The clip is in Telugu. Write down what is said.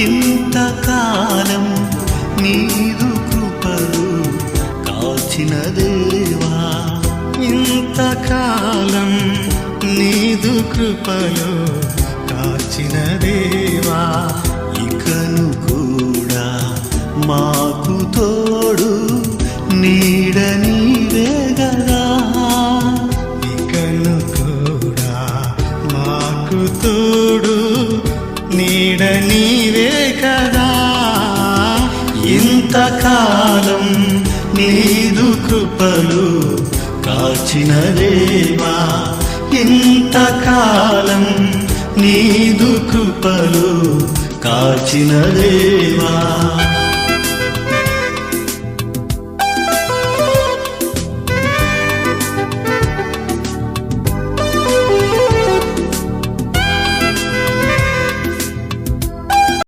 ఇంతకాలం నీదు కృపలు కాచిన దేవా, ఇంతకాలం నీదు కృపలు కాచిన దేవా, ఇకను కూడా మాకు తోడు నీడ నీవే గదా, ఇకను కూడా మాకు తోడు నీడ నీవే కదా. ఇంతకాలం నీదు కృపలు కాచిన దేవా, ఇంతకాలం నీదు కృపలు కాచిన దేవా.